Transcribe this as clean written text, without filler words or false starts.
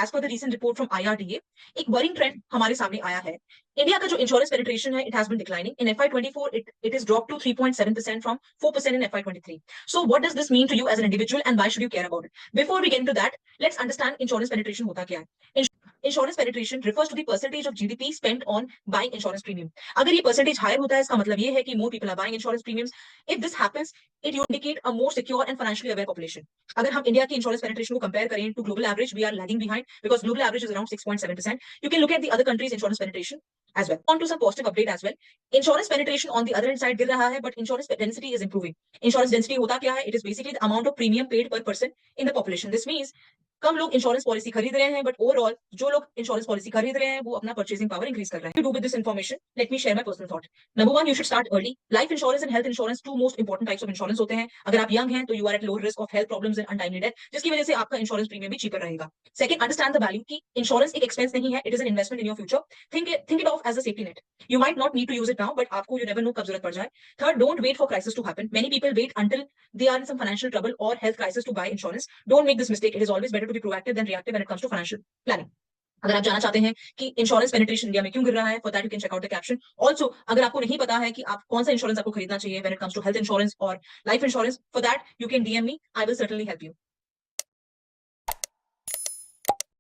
as per the recent report from IRDA, एक worrying trend हमारे सामने आया है. इंडिया का जो इंश्योरेंस पेनिट्रेशन है, it has been declining. In FY24, it is dropped to 3.7% from 4% in FY23. So what does this mean to you as an individual and why should you care about it? Before we get into that, let's understand insurance penetration होता क्या है. Insurance penetration refers to the percentage of GDP spent on buying insurance premium. अगर ये percentage higher होता है, इसका मतलब ये है कि more people are buying insurance premiums. If this happens, it indicate a more secure and financially aware population. अगर हम इंडिया की insurance penetration को compare करें to global average, we are lagging behind because global average is around 6.7%. You can look at the other countries' insurance penetration as well. On to some positive update as well. Insurance penetration on the other hand side गिर रहा है, but insurance density is improving. Insurance density होता क्या है? It is basically the amount of premium paid per person in the population. This means कम लोग insurance policy खरीद रहे हैं, बट ओवरऑल जो लोग इंश्योरेंस पॉलिसी खरीद रहे हैं वो अपना परचेसिंग पावर इंक्रीज कर रहे हैं. To do with this information, let me share my personal thought. Number 1, you should start early. Life insurance and health insurance two most important types of insurance होते हैं. अगर आप यंग हैं तो you are at lower risk of health problems and untimely death, जिसकी वजह से आपका इंश्योरेंस प्रीमियम भी चीपर रहेगा. सेकंड, अंडरस्टैंड द वैल्यू कि इंश्योरेंस एक एक्सपेंस नहीं है, it is an investment in your future. Think it of as a safety net. You might not need to use it now, but आपको you never know कब जरूरत पड़ जाए. Third, don't wait for crisis to happen. Many people wait until they are in some financial trouble or health crisis to buy insurance. Don't make this mistake. It is always better to be proactive than reactive when it comes to financial planning. अगर आप जानना चाहते हैं कि insurance penetration India में क्यों गिर रहा है, for that you can check out the caption. Also अगर आपको नहीं पता है कि आप कौन सा इंश्योरेंस आपको खरीदना चाहिए when it comes to health insurance और life insurance, for that you can DM me. I will certainly help you.